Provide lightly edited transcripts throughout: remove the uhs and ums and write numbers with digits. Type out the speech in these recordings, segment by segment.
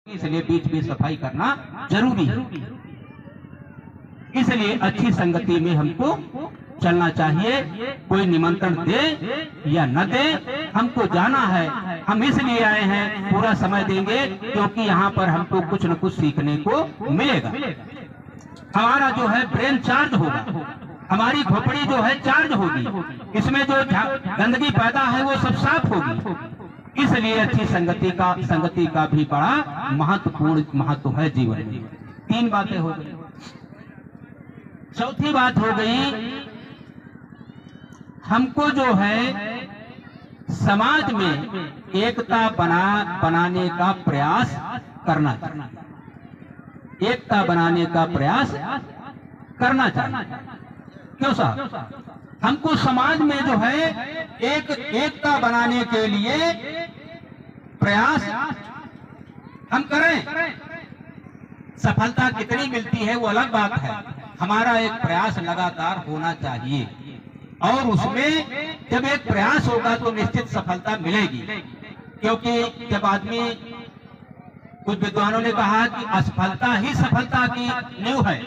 इसलिए बीच में सफाई करना जरूरी है। इसलिए अच्छी संगति में हमको चलना चाहिए। कोई निमंत्रण दे या न दे, हमको जाना है। हम इसलिए आए हैं, पूरा समय देंगे, क्योंकि यहाँ पर हमको कुछ न कुछ सीखने को मिलेगा। हमारा जो है ब्रेन चार्ज होगा, हमारी खोपड़ी जो है चार्ज होगी, इसमें जो गंदगी पैदा है वो सब साफ होगी। इसलिए अच्छी संगति का भी बड़ा महत्वपूर्ण महत्व है जीवन में। 3 बातें हो गई। चौथी बात हो गई, हमको जो है समाज में एकता बनाने का प्रयास करना चाहिए। एकता बनाने का प्रयास करना चाहिए। क्यों साहब? हमको समाज में जो है एकता बनाने के लिए प्रयास हम करें। सफलता कितनी मिलती है वो अलग बात है, हमारा एक प्रयास लगातार होना चाहिए। और उसमें जब एक प्रयास होगा तो निश्चित सफलता मिलेगी। क्योंकि जब आदमी, कुछ विद्वानों ने कहा कि असफलता ही सफलता की नींव है।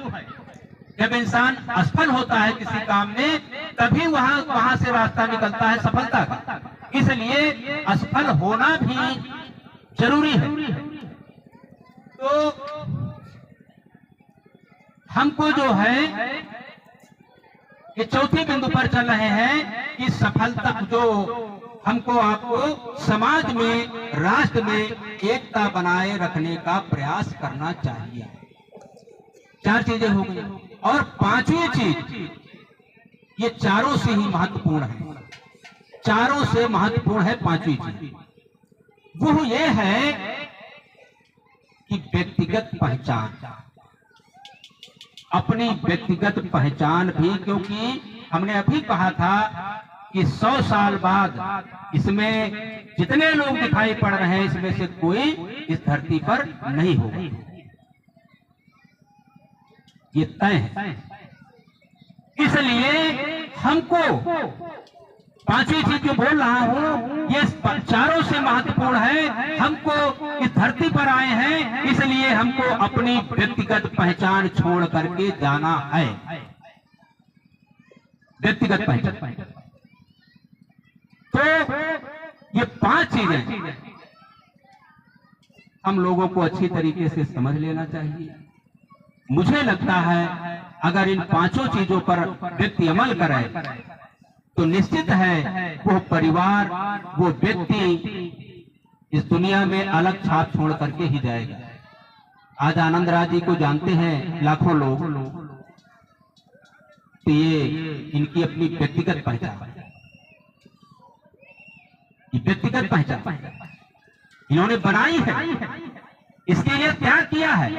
जब इंसान असफल होता है किसी काम में, तभी वहां से रास्ता निकलता है सफलता का। इसलिए असफल होना भी जरूरी है। तो हमको जो है ये चौथी बिंदु पर चल रहे हैं कि सफलता जो हमको आपको समाज में, राष्ट्र में एकता बनाए रखने का प्रयास करना चाहिए। 4 चीजें हो गई। और 5वीं चीज, ये चारों से ही महत्वपूर्ण है, चारों से महत्वपूर्ण है 5वीं चीज। वो ये है कि व्यक्तिगत पहचान, अपनी व्यक्तिगत पहचान भी। क्योंकि हमने अभी कहा था कि 100 साल बाद इसमें जितने लोग दिखाई पड़ रहे हैं, इसमें से कोई इस धरती पर नहीं होगा, ये तय है। इसलिए हमको 5वीं चीज जो बोल रहा हूं, ये चारों से महत्वपूर्ण है। हमको इस धरती पर आए हैं, इसलिए हमको अपनी व्यक्तिगत पहचान छोड़ करके जाना है। व्यक्तिगत पहचान। तो ये 5 चीजें हम लोगों को अच्छी तरीके से समझ लेना चाहिए। मुझे लगता है अगर इन 5 चीजों पर व्यक्ति अमल करे तो निश्चित है वो परिवार, वो व्यक्ति इस दुनिया में अलग छाप छोड़ करके ही जाएगा। आज आनंद राज जी को जानते हैं लाखों लोग, तो ये इनकी अपनी व्यक्तिगत पहचान, ये व्यक्तिगत पहचान इन्होंने बनाई है। इसके लिए त्याग किया है,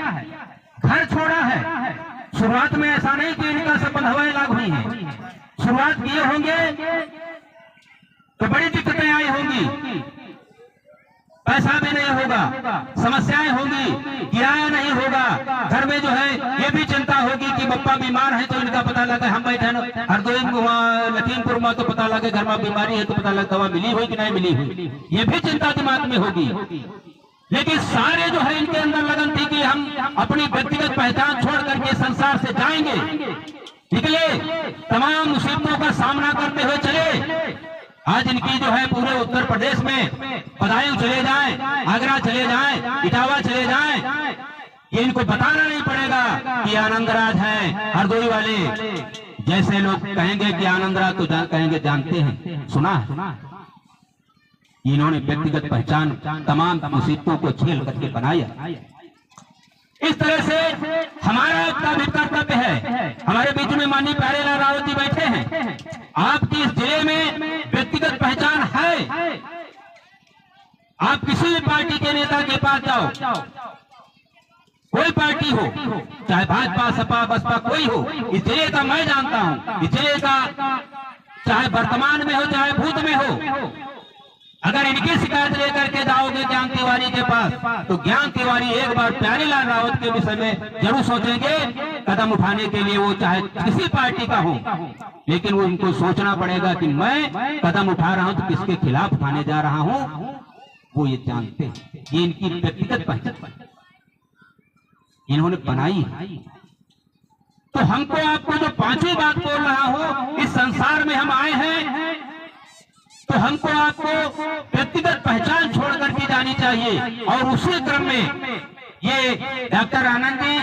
घर छोड़ा है। शुरुआत में ऐसा नहीं कि इनका संबंध हवाएं लाग हुई है। शुरुआत किए होंगे तो बड़ी दिक्कतें आई होंगी, पैसा भी नहीं होगा, समस्याएं होंगी, किराया नहीं होगा, घर में जो है ये भी चिंता होगी कि पप्पा बीमार है तो इनका पता लगे, हम बैठे हरदोई लखीमपुर में तो पता लगे घर में बीमारी है तो पता लगे दवा मिली हुई कि नहीं मिली हुई, ये भी चिंता दिमाग में होगी। लेकिन सारे जो है इनके अंदर लगन थी कि हम अपनी व्यक्तिगत पहचान छोड़ करके संसार से जाएंगे, निकले, तमाम मुसीबतों का सामना करते हुए चले। आज इनकी जो है पूरे उत्तर प्रदेश में बदायूं चले जाएं, आगरा चले जाएं, इटावा चले जाएं, ये इनको बताना नहीं पड़ेगा कि आनंद राज है हरदोई वाले। जैसे लोग कहेंगे कि आनंद राज तो कहेंगे जानते हैं, सुना है। इन्होंने व्यक्तिगत पहचान तमाम मुसीबतों को झेल करके बनाया। इस तरह से हमारा अपना भी कर्तव्य है। हमारे बीच में माननीय प्यारेलाल रावत जी बैठे हैं। आपकी इस जिले में व्यक्तिगत पहचान है। आप किसी भी पार्टी के नेता के पास जाओ, कोई पार्टी हो, चाहे भाजपा, सपा, बसपा, कोई हो, इस जिले का मैं जानता हूं, इस जिले का चाहे वर्तमान में हो चाहे भूत में हो, अगर इनकी शिकायत लेकर के जाओगे ज्ञान तिवारी के पास, तो ज्ञान तिवारी एक बार प्यारेलाल रावत के विषय में जरूर सोचेंगे कदम उठाने के लिए, वो चाहे किसी पार्टी का हो। लेकिन वो इनको सोचना पड़ेगा कि मैं कदम उठा रहा हूं तो किसके खिलाफ उठाने जा रहा हूं, वो ये जानते हैं। ये इनकी व्यक्तिगत पहचान। इन्होंने बनाई। तो हमको आपको जो पांचवी बात बोल रहा हूं, इस संसार में हम आए हैं तो हमको आपको व्यक्तिगत पहचान छोड़ करके जानी चाहिए। और उसी क्रम में ये डॉक्टर आनंद जी